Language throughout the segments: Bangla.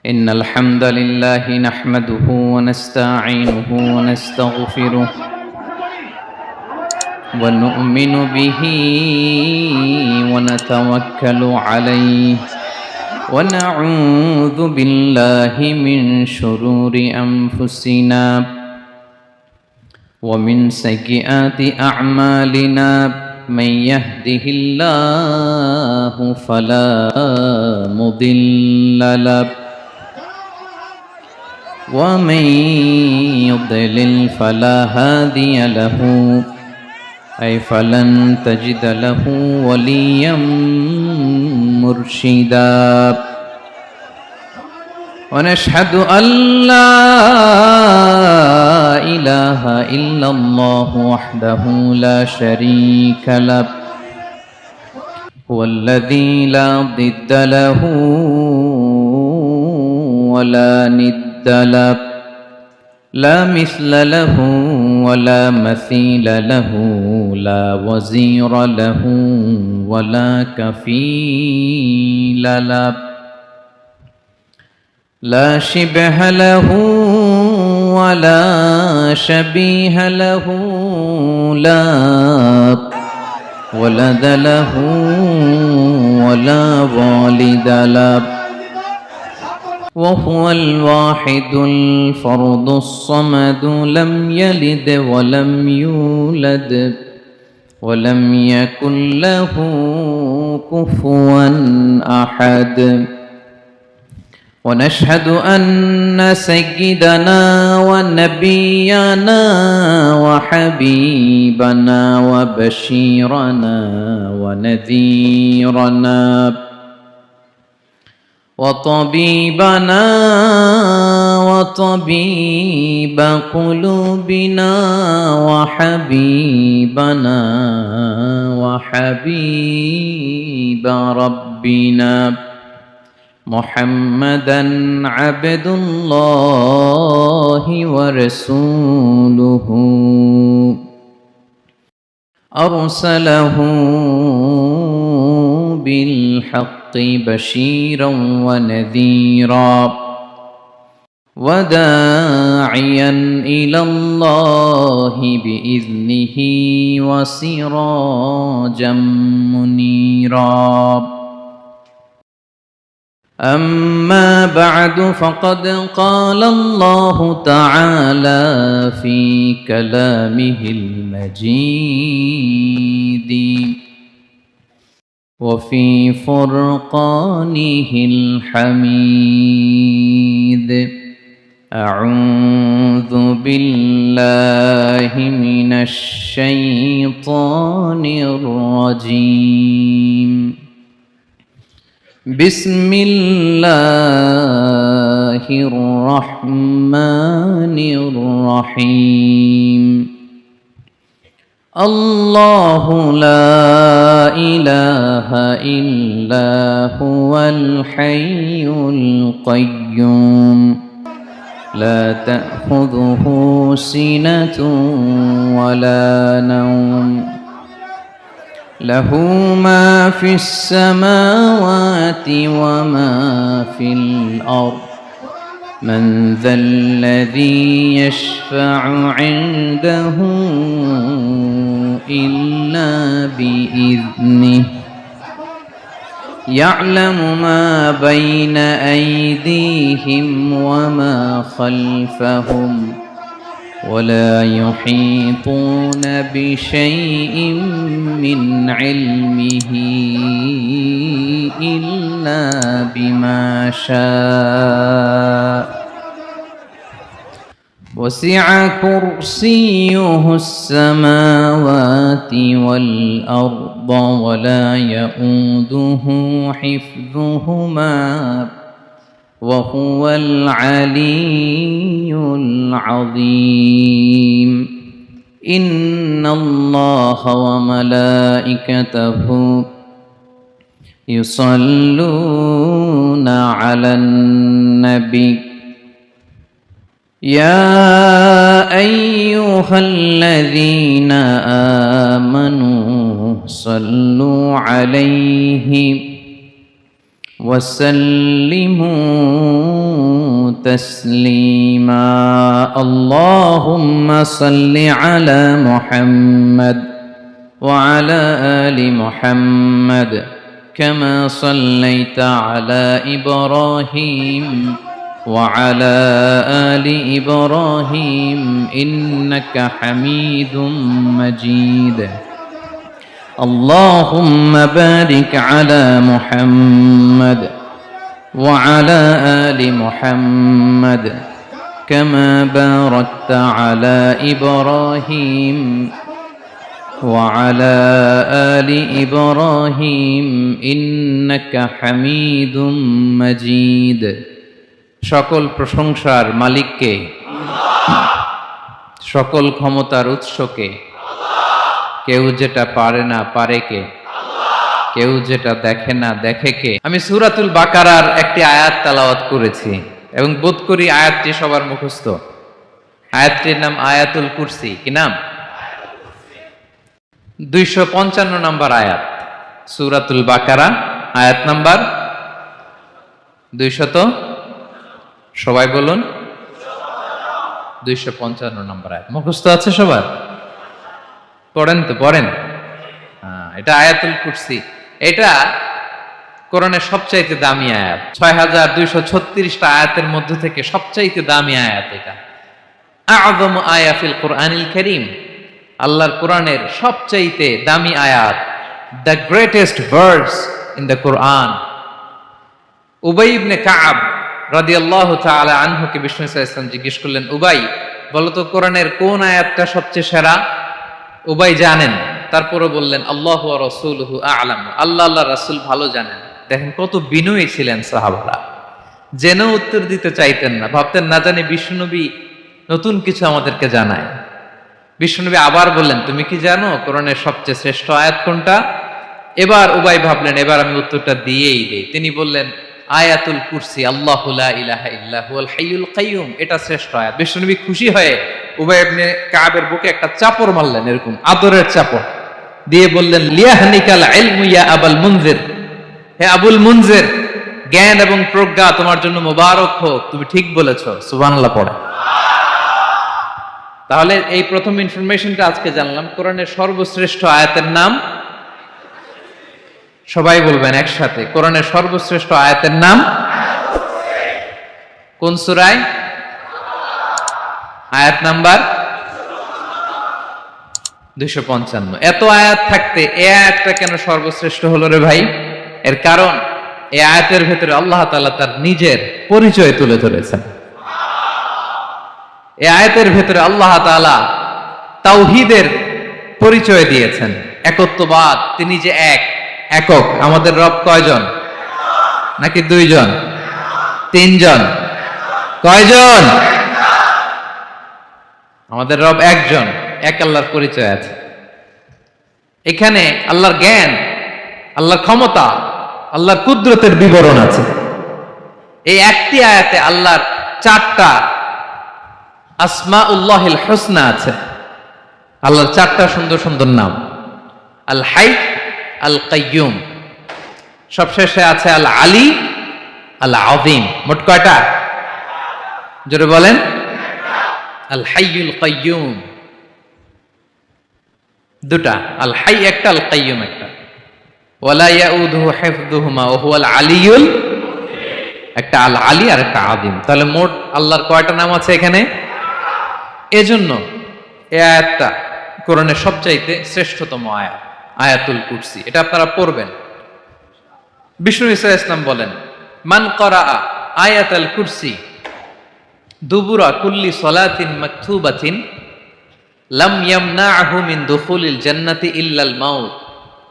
إن الحمد لله نحمده ونستعينه ونستغفره ونؤمن به ونتوكل عليه ونعوذ بالله من شرور أنفسنا ومن سيئات أعمالنا من يهده الله فلا مضل له ومن يضلل فلا هادي له فلن تجد له وليا مرشدا ونشهد أن لا إله إلا الله وحده لا شريك له هو الذي لا ضد له ولا ند له لا مثل له ولا مثيل له لا وزير له ولا كفيل له لا شبه له ولا شبيه له لا ولد له ولا والد له وهو الواحد الفرد الصمد لم يلد ولم يولد ولم يكن له كفوا أحد ونشهد أن سيدنا ونبينا وحبيبنا وبشيرنا ونذيرنا وطبيبنا وطبيب قلوبنا وحبيبنا وحبيب ربنا محمدا عبد الله ورسوله أرسله بالحق بشيرا ونذيرا وداعيا إلى الله بإذنه وسراجا منيرا أما بعد فقد قال الله تعالى في كلامه المجيد وفي فرقانه الحميد أعوذ بالله من الشيطان الرجيم بسم الله الرحمن الرحيم الله لا إله إلا هو الحي القيوم لا تأخذه سنة ولا نوم له ما في السماوات وما في الأرض من ذا الذي يشفع عنده إلا بإذنه يعلم ما بين أيديهم وما خلفهم ولا يحيطون بشيء من علمه إلا بما شاء وسع كرسيه السماوات والأرض ولا يؤوده حفظهما وهو العلي العظيم إن الله وملائكته يصلون على النبي يا أيها الذين آمنوا صلوا عليه وسلموا تسليما اللهم صل على محمد وعلى آل محمد كما صليت على إبراهيم وعلى آل إبراهيم إنك حميد مجيد اللهم بارك على محمد وعلى آل محمد كما باركت على إبراهيم وعلى آل إبراهيم إنك حميد مجيد সকল প্রশংসার মালিককে, সকল ক্ষমতার উৎসকে, কেউ যেটা পারে না পারে কে, কেউ যেটা দেখে না দেখে কে। আমি সূরাতুল বাকারার একটি আয়াত তেলাওয়াত করেছি এবং বোধ করি আয়াতটি সবার মুখস্থ। আয়াতটির নাম আয়াতুল কুরসি। কি নাম? 255 নম্বর আয়াত, সূরাতুল বাকারা, আয়াত নাম্বার 200, সবাই বলুন, 255 নম্বর আয়াত। মুখস্থ আছে সবার? পড়েন তো, পড়েন। এটা আয়াতুল কুরসি। এটা কোরআনের সবচাইতে দামি আয়াত। 6236টা আয়াতের মধ্য থেকে সবচাইতে দামি আয়াত এটা। আযমু আয়া ফিল কুরআনিল কারীম, আল্লাহর কোরআনের সবচাইতে দামি আয়াত, the greatest verse in the Quran. উবাই ইবনে কাব রাদিয়াল্লাহু তাআলা আনহুকে বিষ্ণু সাল্লাল্লাহু আলাইহি ওয়াসাল্লাম জিজ্ঞেস করলেন, উবাই বলো তো কোরআনের কোন আয়াতটা সবচেয়ে সেরা? উবাই জানেন, তারপরও বললেন আল্লাহু ওয়া রাসূলুহু আ'লাম, আল্লাহ আল্লাহর রাসূল ভালো জানেন। দেখেন কত বিনয়ী ছিলেন সাহাবারা, জেনেও উত্তর দিতে চাইতেন না, ভাবতেন না জানি বিশ্বনবী নতুন কিছু আমাদেরকে জানায়। বিশ্বনবী আবার বললেন, তুমি কি জানো কোরআনের সবচেয়ে শ্রেষ্ঠ আয়াত কোনটা? এবার উবাই ভাবলেন এবার আমি উত্তরটা দিয়েই দেই। তিনি বললেন আয়াতুল কুরসি, আল্লাহু লা ইলাহা ইল্লা হুয়াল হাইয়ুল কাইয়ুম, এটা শ্রেষ্ঠ আয়াত। বিশ্বনবী খুশি হয়ে উবাই ইবনে কাবের বুকে একটা চাপড় মারলেন, এরকম আদরের চাপড় দিয়ে বললেন, লিয়াহনিকাল ইলমু ইয়া আবুল মুনজির, হে আবুল মুনজির, জ্ঞান এবং প্রজ্ঞা তোমার জন্য মোবারক হোক, তুমি ঠিক বলেছো। সুবহানাল্লাহ পড়ে। তাহলে এই প্রথম ইনফরমেশনটা আজকে জানলাম, কোরআনের সর্বশ্রেষ্ঠ আয়াতের নাম, সবাই বলবেন একসাথে, কোরআনের সর্বশ্রেষ্ঠ আয়াতের নাম কোন সূরায়? আয়াত নাম্বার 255। এত আয়াত থাকতে এই আয়াতটা কেন সর্বশ্রেষ্ঠ হলো রে ভাই? এর কারণ এই আয়াতের ভেতরে আল্লাহ তাআলা তার নিজের পরিচয় তুলে ধরেছেন। এই আয়াতের ভেতরে আল্লাহ তাআলা তাওহীদের পরিচয় দিয়েছেন, একত্ববাদ, তিনি যে একক। আমাদের রব কয়জন? নাকি 2 জন, 3 জন? কয়জন? আমাদের রব একজন, এক আল্লাহর পরিচয় আছে। এখানে আল্লাহর জ্ঞান, আল্লাহর ক্ষমতা, আল্লাহর কুদরতের বিবরণ আছে। এই একটি আয়াতে আল্লাহর 4টা আসমাউল্লাহিল হুসনা আছে। আল্লাহর 4টা সুন্দর সুন্দর নাম, আল হাই, আল কাইয়ুম, সবশেষে আছে আল আলী, আল আযীম। মোট কয়টা? জোরে বলেন। আল হাইয়ুল কাইয়ুম 2টা, আল হাই একটা, আল কাইয়ুম একটা। ওয়ালা ইয়াউদুহু হিফযুহুমা ওয়া হুয়াল আলিয়ুল, একটা আল আলী আর একটা আযীম। তাহলে মোট আল্লাহর কয়টা নাম আছে এখানে? এজন্য এই আয়াতটা কোরআনের সবচাইতে শ্রেষ্ঠতম আয়াত, আয়াতুল কুরসি। এটা আপনারা পড়বেন। বিষ্ণু ঈসা ইসলাম বলেন, মান ক্বারা আয়াতুল কুরসি দুবুরা কুল্লি সালাতিন মাকতুবাতিন লাম ইয়ামনাহু মিন দুখুলিল জান্নাতি ইল্লাল মাউত।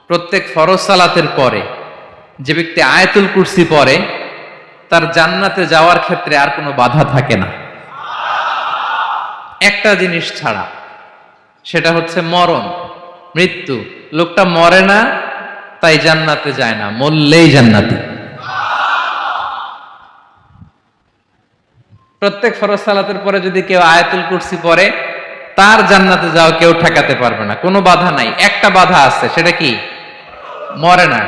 প্রত্যেক ফরজ সালাতের পরে যে ব্যক্তি আয়াতুল কুরসি পড়ে তার জান্নাতে যাওয়ার ক্ষেত্রে আর কোনো বাধা থাকে না, একটা জিনিস ছাড়া, সেটা হচ্ছে মরণ, মৃত্যু। লোকটা মরে না তাই জান্নাতে যায় না, মরলেই জান্নাতি। প্রত্যেক ফরজ সালাতের পরে যদি কেউ আয়াতুল কুরসি পড়ে তার জান্নাতে যাওয়া কেউ ঠেকাতে পারবে না, কোনো বাধা নাই। একটা বাধা আছে, সেটা কি? মরে না,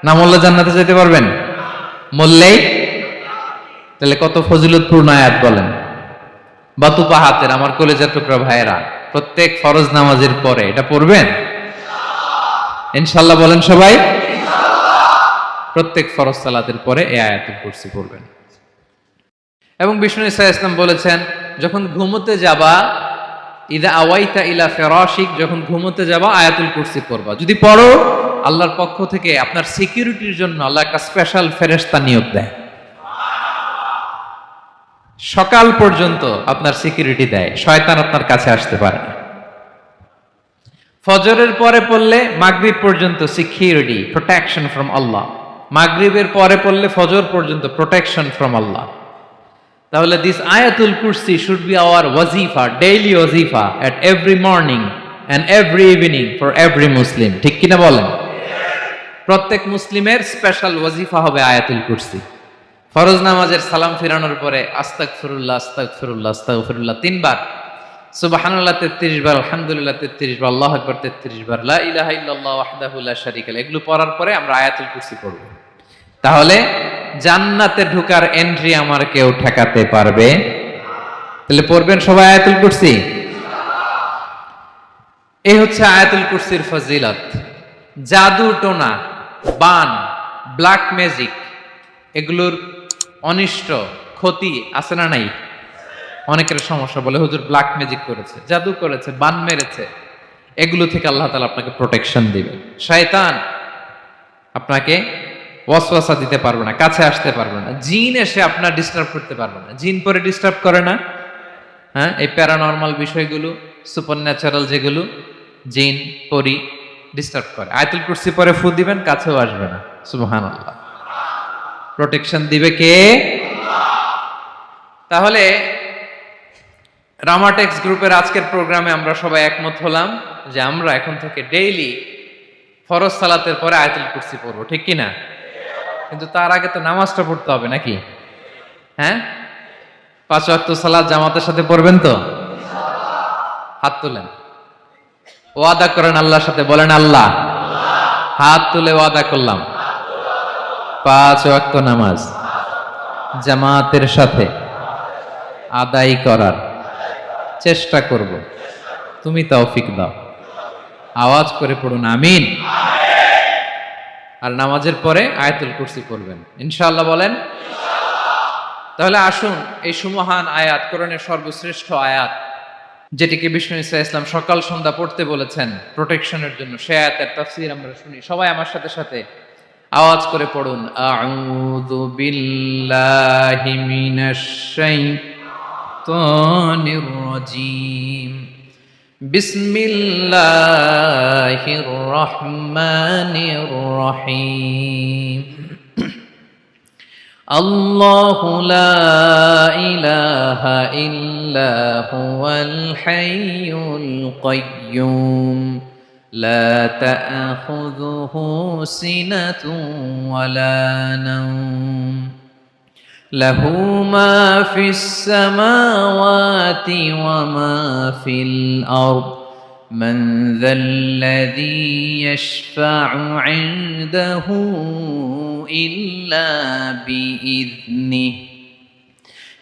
না মরলে জান্নাতে যেতে পারবেন? মরলেই, তাহলে কত ফজিলতপূর্ণ আয়াত বলেন। বাতুপা হাতের আমার কলেজের টুকরা ভাইয়েরা, প্রত্যেক ফরজ নামাজের পরে এটা পড়বেন ইনশাআল্লাহ। বলেন সবাই, প্রত্যেক ফরজ সালাতের পরে এই আয়াতুল কুরসি পড়বেন। এবং বিষ্ণু ঈসা ইসলাম বলেছেন, যখন ঘুমোতে যাবা, ইদা আওয়াইতা ইলা ফিরাশিক, যখন ঘুমোতে যাবা আয়াতুল কুরসি পড়বা। যদি পড়ো, আল্লাহর পক্ষ থেকে আপনার সিকিউরিটির জন্য আল্লাহ একটা স্পেশাল ফেরেশতা নিয়োগ দেয়, সকাল পর্যন্ত আপনার সিকিউরিটি দেয়, শয়তান আপনার কাছে আসতে পারে না। ফজরের পরে পড়লে মাগরিব পর্যন্ত সিকিউরিটি, প্রোটেকশন ফ্রম আল্লাহ। মাগরিবের পরে পড়লে ফজর পর্যন্ত প্রোটেকশন ফ্রম আল্লাহ। তাহলে দিস আয়াতুল কুরসি শুড বি আওয়ার ওয়াজিফা, ডেইলি ওয়াজিফা at every morning and every evening for every Muslim. ঠিক কিনা বলেন? প্রত্যেক মুসলিমের স্পেশাল ওয়াজিফা হবে আয়াতুল কুরসি। ফরজ নামাজের সালাম ফিরানোর পরে আস্তাগফিরুল্লাহ আস্তাগফিরুল্লাহ আস্তাগফিরুল্লাহ 3 বার, সুবহানাল্লাহ 33 বার, আলহামদুলিল্লাহ 33 বার, আল্লাহু আকবার 33 বার, লা ইলাহা ইল্লাল্লাহ ওয়াহদাহু লা শারীকা লাহু, এগুলো পড়ার পরে আমরা আয়াতুল কুরসি পড়ব। তাহলে জান্নাতে ঢোকার এন্ট্রি আমার কেউ ঠেকাতে পারবে। তাহলে পড়বেন সবাই আয়াতুল কুরসি। এই হচ্ছে আয়াতুল কুরসির ফজিলত। জাদু টোনা, বান, ব্ল্যাক ম্যাজিক, এগুলোর অনিষ্ট ক্ষতি আছে না নাই? অনেকের সমস্যা, বলে হুজুর ব্ল্যাক ম্যাজিক করেছে, জাদু করেছে, বান মেরেছে, এগুলো থেকে আল্লাহ তাআলা আপনাকে প্রোটেকশন দিবে। শয়তান আপনাকে ওয়াসওয়াসা দিতে পারবে না, কাছে আসতে পারবে না। জিন এসে আপনার ডিস্টার্ব করতে পারবে না। জিন পরে ডিস্টার্ব করে না? হ্যাঁ, এই প্যারানরমাল বিষয়গুলো, সুপারন্যাচারাল যেগুলো, জিন পরি ডিস্টার্ব করে। আয়াতুল কুরসি পরে ফু দিবেন, কাছেও আসবে না। সুবহানাল্লাহ। প্রোটেকশন দিবে কে? তাহলে রামাটেক্স গ্রুপের আজকের প্রোগ্রামে আমরা সবাই একমত হলাম যে আমরা এখন থেকে ডেইলি ফরজ সালাতের পরে আয়াতুল কুরসি পড়বো, ঠিক কি না? কিন্তু তার আগে তো নামাজটা পড়তে হবে নাকি? হ্যাঁ, 5 ওয়াক্ত সালাত জামাতের সাথে পড়বেন তো? হাত তুলেন, ওয়াদা করেন আল্লাহর সাথে, বলেন আল্লাহ, হাত তুলে ওয়াদা করলাম 5 ওয়াক্ত নামাজ জামাতের সাথে আদায় করার চেষ্টা করব, তুমি তৌফিক দাও। আওয়াজ করে পড়ুন আমিন। আর নামাজের পরে আয়াতুল কুরসি পড়বেন ইনশাআল্লাহ, বলেন। তাহলে আসুন এই সুমহান আয়াত, কোরআনের সর্বশ্রেষ্ঠ আয়াত, যেটিকে বিষ্ণু ঈসা ইসলাম সকাল সন্ধ্যা পড়তে বলেছেন প্রোটেকশনের জন্য, সে আয়াতের তাফসীর আমরা শুনি। সবাই আমার সাথে সাথে আওয়াজ করে পড়ুন, আউযু বিল্লাহি মিনাশ শাইতানির রাজীম, বিসমিল্লাহির রহমানির রহিম। আল্লাহু লা ইলাহা ইল্লা হুয়াল হাইয়ুল কাইয়্যুম, লা তা'খুযুহু সিনাতুন ওয়ালা নাওম, লাহু মা ফিস সামাওয়াতি ওয়া মা ফিল আরদ, মান যাল্লাযী ইয়াশফা'ু 'ইনদাহু ইল্লা বিইذনিহি,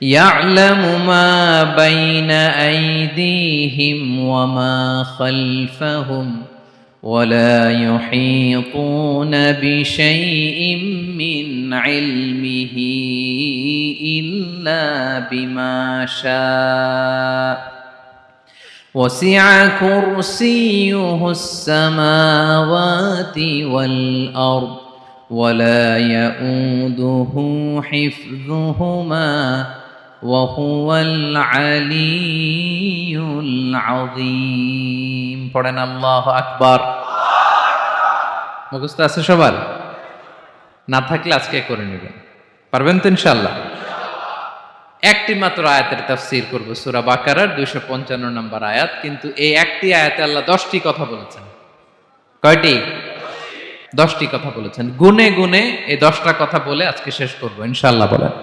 ইয়া'লামু মা বাইনা আইদিহিম ওয়া মা খালফাহুম, ولا يحيطون بشيء من علمه إلا بما شاء، وسع كرسيه السماوات والأرض، ولا يؤوده حفظهما وهو العلي العظيم। পড়েন আল্লাহু আকবার। মুখস্থ আছে সবার? না থাকলে আজকে করে নেবেন, পারবেন তো ইনশাআল্লাহ। একটি মাত্র আয়াতের তাফসীর করব, সূরা বাকারার 255 নম্বর আয়াত। কিন্তু এই একটি আয়াতে আল্লাহ 10টি কথা বলেছেন। কয়টি? 10টি কথা বলেছেন। গুনে গুনে এই 10টা কথা বলে আজকে শেষ করব ইনশাআল্লাহ। বলেন।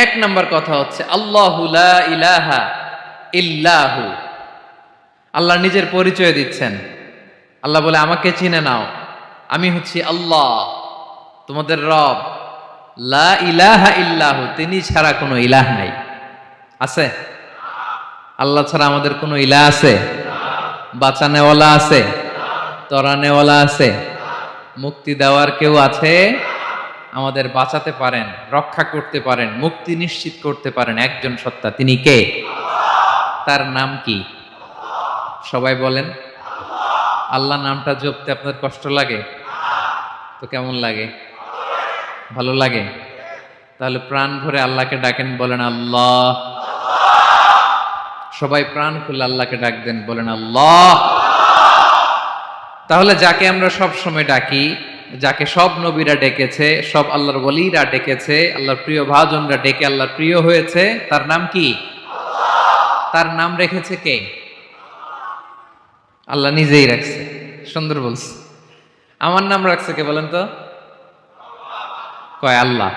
এক নাম্বার কথা হচ্ছে আল্লাহু লা ইলাহা ইল্লাহু। আল্লাহ নিজের পরিচয় দিচ্ছেন। আল্লাহ বলে আমাকে চিনে নাও, আমি হচ্ছি আল্লাহ তোমাদের রব, লা ইলাহা ইল্লাহু, তিনি ছাড়া কোনো ইলাহ নাই। আছে? আল্লাহ ছাড়া আমাদের কোনো ইলাহ আছে? বাঁচানেওয়ালা আছে? তরানেওয়ালা আছে? মুক্তি দেওয়ার কেউ আছে? আমাদের বাঁচাতে পারেন, রক্ষা করতে পারেন, মুক্তি নিশ্চিত করতে পারেন একজন সত্তা, তিনি কে? তার নাম কি? সবাই বলেন। আল্লাহ নামটা জপতে আপনার কষ্ট লাগে? তো কেমন লাগে? ভালো লাগে? তাহলে প্রাণ ভরে আল্লাহকে ডাকেন, বলেন আল্লাহ। সবাই প্রাণ খুলে আল্লাহকে ডাক দেন, বলেন আল্লাহ। তাহলে যাকে আমরা সব সময় ডাকি, যাকে সব নবীরা ডেকেছে, সব আল্লাহর ওলীরা ডেকেছে, আল্লাহর প্রিয় ভাজনরা ডেকে আল্লাহর প্রিয় হয়েছে, তার নাম কি? তার নাম রেখেছে কে? আল্লাহ নিজেই রাখছে। সুন্দর বলছে। আমার নাম রাখছে কে বলেন তো? কয় আল্লাহ।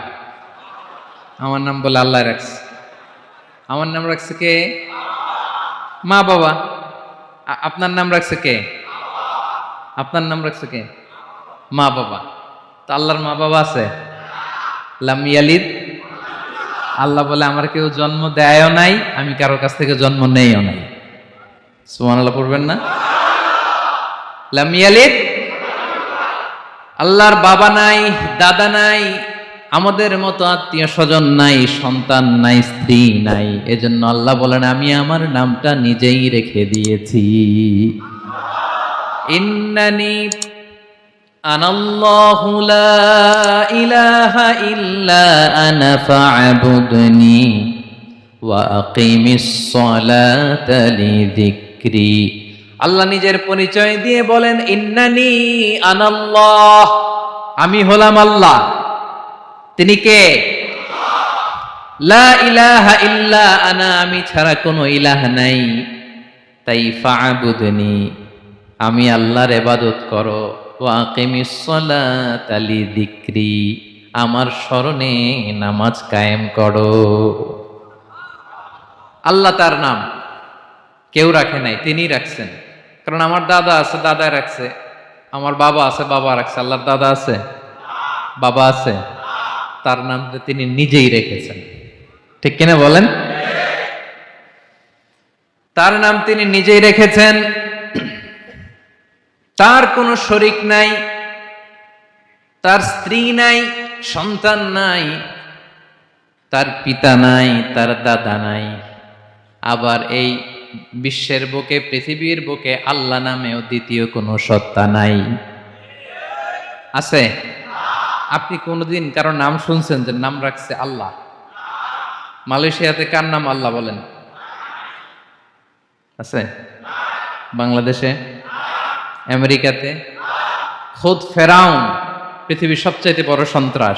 আমার নাম বলে আল্লাহ রাখছে। আমার নাম রাখছে কে? মা বাবা। আপনার নাম রাখছে কে? আপনার নাম রাখছে কে? মা বাবা। তো আল্লাহর মা বাবা আছে? লাম ইয়ালিদ। আল্লাহ বলে আমার কেউ জন্ম দেয়ও নাই, আমি কারোর কাছ থেকে জন্ম নেইও নাই। সুবহানাল্লাহ পড়বেন না? লাম ইয়ালিদ। আল্লাহর বাবা নাই, দাদা নাই, আমাদের মতো আত্মীয় স্বজন নাই, সন্তান নাই, স্ত্রী নাই। এজন্য আল্লাহ বলেন আমি আমার নামটা নিজেই রেখে দিয়েছি। ইন্নানি আনাল্লাহু লা ইলাহা ইল্লা আনা ফা'বুদনি ওয়া আকিমিস সালাতা লিযিকরি। আল্লাহ নিজের পরিচয় দিয়ে বলেন ইন্নানি আনাল্লাহ, আমি হলাম আল্লাহ। তিনি কে? লা ইলাহা ইল্লা আনা, আমি ছাড়া কোনো ইলাহ নাই। তাই ফা'বুদনি, আমি আল্লাহর ইবাদত করো। ওয়া আকিমিস সালাতা লিযিকরি, আমার স্মরণে নামাজ কায়েম করো। আল্লাহ তার নাম কেউ রাখে নাই, তিনি রাখছেন। কারণ আমার দাদা আছে, দাদা রাখছে। আমার বাবা আছে, বাবা রাখছে। আল্লাহর দাদা আছে? বাবা আছে? তার নামটা তিনি নিজেই রেখেছেন। ঠিক কিনা বলেন? তার নাম তিনি নিজেই রেখেছেন। তার কোনো শরীক নাই, তার স্ত্রী নাই, সন্তান নাই, তার পিতা নাই, তার দাদা নাই। আবার এই বিশ্বের বুকে, পৃথিবীর বুকে আল্লাহ নামেও দ্বিতীয় কোনো সত্তা নাই। আছে? আপনি কোনদিন কারো নাম শুনছেন যে নাম রাখছে আল্লাহ? মালয়েশিয়াতে কার নাম আল্লাহ বলেন? আছে? বাংলাদেশে? আমেরিকাতে? খোদ ফেরাউন, পৃথিবীর সবচাইতে বড় সন্ত্রাস,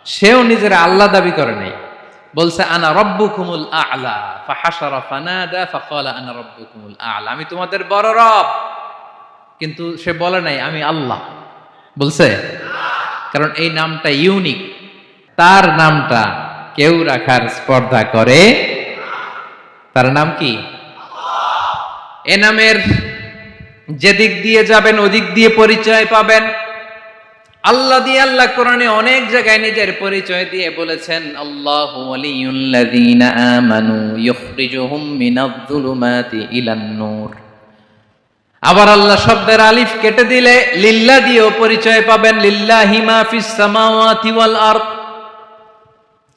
সেও নিজের আল্লাহ দাবি করে নাই। বলছে আনা রব্বুকুমুল আ'লা, ফাহাশারা ফানাদা ফাকালা আনা রব্বুকুমুল আ'লা, আমি তোমাদের বড় রব। কিন্তু সে বলে নাই আমি আল্লাহ। বলছে? কারণ এই নামটা ইউনিক। তার নামটা কেউ রাখার স্পর্ধা করে। তার নাম কি? এ নামের যেদিক দিয়ে যাবেন ওদিক দিয়ে পরিচয় পাবেন। আল্লাহ দিয়ে আল্লাহ কোরআনে অনেক জায়গায় নিজের পরিচয় দিয়ে বলেছেন আল্লাহু ওয়ালিয়ুল্লাযীনা আমানু ইখরিজুহুম মিনায-যুলুমাতি ইলান-নূর। আবার আল্লাহ শব্দের আলিফ কেটে দিলে লিল্লাহ দিয়েও পরিচয় পাবেন। লিল্লাহি মা ফিস সামাওয়াতি ওয়াল আরদ।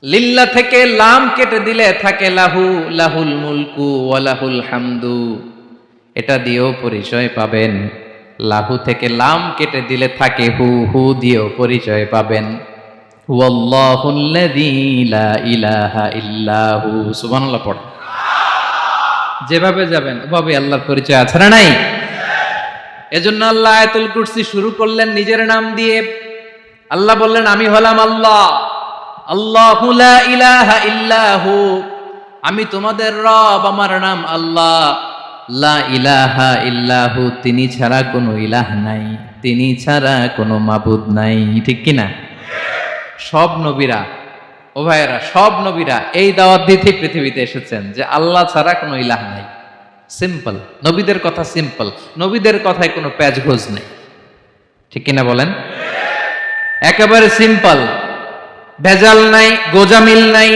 লিল্লাহ থেকে লাম কেটে দিলে থাকে লাহু, লাহুল মুলকু ওয়া লাহুল হামদু। এটা দিয়েও পরিচয় পাবেন। লাহু থেকে লাম কেটে দিলে থাকে হু, হু দিয়েও পরিচয় পাবেন। ওয়াল্লাহুল্লাযী লা ইলাহা ইল্লাহু। সুবহানাল্লাহ পড়। যেভাবে যাবেন ওভাবে আল্লাহর পরিচয় আছে না নাই? এজন্য আল্লাহ আয়াতুল কুরসি শুরু করলেন নিজের নাম দিয়ে। আল্লাহ বললেন আমি হলাম আল্লাহ। আল্লাহু লা ইলাহা ইল্লাহু, আমি তোমাদের রব, আমার নাম আল্লাহ। লা ইলাহা ইল্লাহু, তিনি ছাড়া কোনো ইলাহ নাই, তিনি ছাড়া কোনো মাবুদ নাই। ঠিক কিনা? সব নবীরা, ও ভাইয়েরা, সব নবীরা এই দাওয়াত দিতে পৃথিবীতে এসেছেন যে আল্লাহ ছাড়া কোনো ইলাহ নাই। সিম্পল। নবীদের কথা সিম্পল, নবীদের কথায় কোনো প্যাচগোজ নেই। ঠিক কিনা বলেন? একেবারে সিম্পল, ভেজাল নাই, গোজামিল নাই,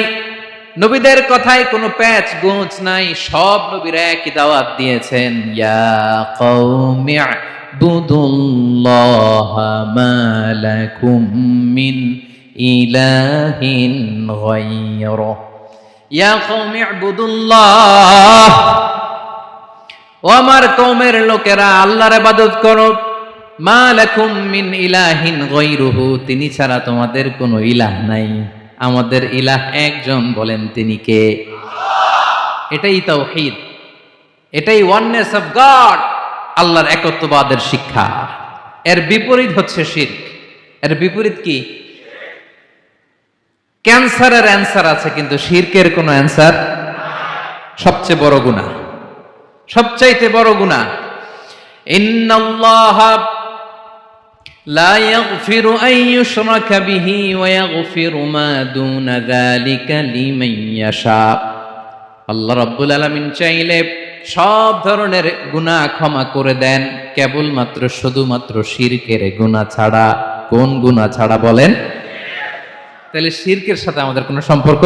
নবীদের কথায় কোনো প্যাচ গোঁচ নাই। সব নবীরা একই দাওয়াত দিয়েছেন, ইয়া কওমি ইবুদুল্লাহা মা লাকুম মিন ইলাহিন গায়রুহ। ইয়া কওমি ইবুদুল্লাহ, ও আমার কওমের লোকেরা আল্লাহর ইবাদত করো। মা লাকুম মিন ইলাহিন গায়রুহু, তিনি ছাড়া তোমাদের কোনো ইলাহ নাই। আমাদের ইলাহ একজন, বলেন তিনি কে? এটাই তাওহীদ, এটাই ওয়াননেস অফ গড, আল্লাহর একত্ববাদের শিক্ষা। এর বিপরীত হচ্ছে শিরক। এর বিপরীত কি? ক্যান্সারের অ্যান্সার আছে, কিন্তু শিরকের কোনো অ্যান্সার। সবচেয়ে বড় গুনাহ, সবচাইতে বড় গুনাহ। ইন্নাল্লাহা লা ইয়াগফিরু আন ইউশরাকা বিহি ওয়া ইয়াগফিরু মা দুনা যালিকা লিমান ইয়াশা। আল্লাহ রাব্বুল আলামিন চাইলে সব ধরনের গুনাহ ক্ষমা করে দেন, কেবলমাত্র শুধুমাত্র শিরকের গুনাহ ছাড়া। কোন গুনাহ ছাড়া বলেন? তাহলে শিরকের সাথে আমাদের কোনো সম্পর্ক।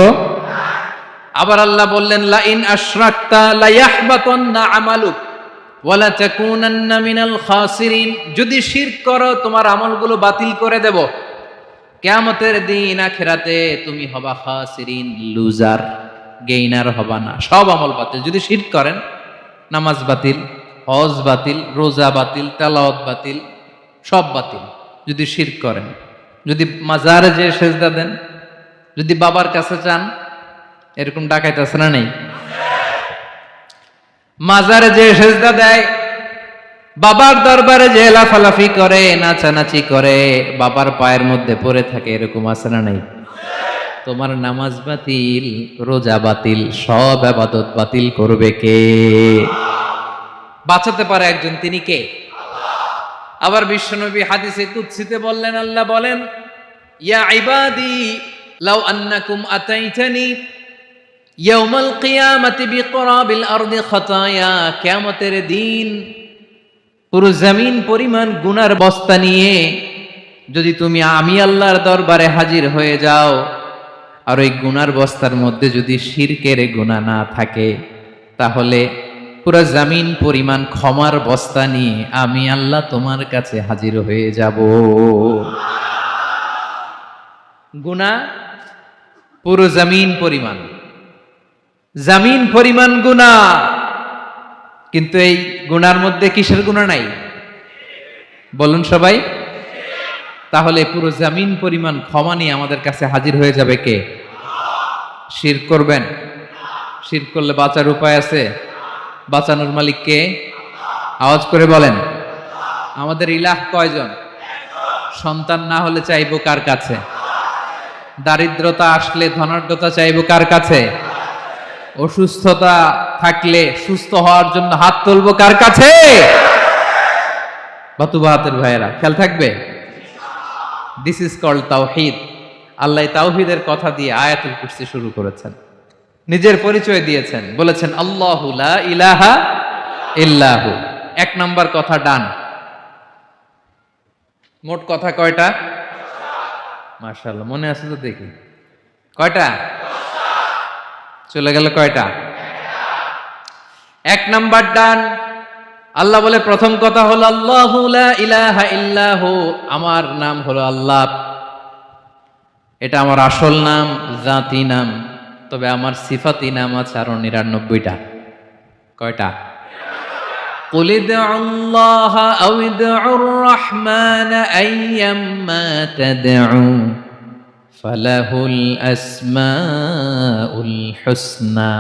আবার আল্লাহ বললেন, লা ইন আশরাকতা লা ইয়াহবাতান্না আমালুক ওয়া লা তাকুনান্না মিনাল খাসিরিন। যদি শিরক করো তোমার আমলগুলো বাতিল করে দেব, কিয়ামতের দিন আখিরাতে তুমি হবা খাসিরিন, লুজার, গেইনার হবা না। সব আমল বাতিল যদি শিরক করেন। নামাজ বাতিল, হজ বাতিল, রোজা বাতিল, তেলাওয়াত বাতিল, সব বাতিল যদি শিরক করেন। যদি মাজারে যে সেজদা দেন, যদি বাবার কাছে চান, এরকম ডাকাইতে আছে না নেই? মাজারে যে সেজদা দেয়, বাবার দরবারে যে লাফালাফি করে, নাচানাচি করে, বাবার পায়ের মধ্যে পড়ে থাকে, এরকম আছে না নাই? তোমার নামাজ বাতিল, রোজা বাতিল, সব ইবাদত বাতিল করবে কে? বাঁচাতে পারে একজন, তিনি কে? আবার বিশ্বনবী হাদিসে কুদসিতে বললেন, আল্লাহ বলেন, ইয়া ইবাদি লাউ আন্নাকুম আতাইতানি ইয়াউমাল কিয়ামাতি বিকরাবিল আরদি খাতায়া। কিয়ামতের দিন পুরো জমিন পরিমাণ গুনার বস্তা নিয়ে যদি তুমি আমি আল্লাহর দরবারে হাজির হয়ে যাও, আর ওই গুনার বস্তার মধ্যে যদি শিরকের গুনাহ না থাকে, তাহলে পুরো জমিন পরিমাণ ক্ষমার বস্তা নিয়ে আমি আল্লাহ তোমার কাছে হাজির হয়ে যাব। গুনাহ পুরো জমিন পরিমাণ, জমিন পরিমাণ গুনাহ, কিন্তু এই গুনার মধ্যে কিসের গুনাহ নাই? বলুন সবাই। তাহলে পুরো জমিন পরিমাণ ক্ষমা নিয়ে আমাদের কাছে হাজির হয়ে যাবে কে? শিরক করবেন? শিরক করলে বাঁচার উপায় আছে? বাঁচানোর মালিক কে? আওয়াজ করে বলেন। আমাদের ইলাহ কয়জন? সন্তান না হলে চাইবো কার কাছে? দারিদ্রতা আসলে ধনাঢ্যতা চাইবো কার কাছে? অসুস্থতা থাকলে সুস্থ হওয়ার জন্য হাত তুলবো কার কাছে? বাতুবাহাতের ভাইয়েরা, খেয়াল থাকবে। দিস ইজ কল্ড তাওহীদ। আল্লাহ তাওহীদের কথা দিয়ে আয়াতুল কুরসি শুরু করেছেন, নিজের পরিচয় দিয়েছেন, বলেছেন আল্লাহু লা ইলাহা ইল্লাহু। এক নাম্বার কথা ডান। মোট কথা কয়টা? মাশাআল্লাহ, মনে আছে তো দেখি। কয়টা? চলে গেল কয়টা? এক নাম্বার ডান। আল্লাহ বলে প্রথম কথা হলো আল্লাহু লা ইলাহা ইল্লাহু, আমার নাম হলো আল্লাহ। এটা আমার আসল নাম, জাতি নাম। তবে আমার সিফাতি নাম আছে আরো ৯৯টা। কয়টা? কুল ইদউল্লাহা আও ইদউর রহমান আইয়াম্মা তাদউ ফালাহুল আসমাউল হুসনা।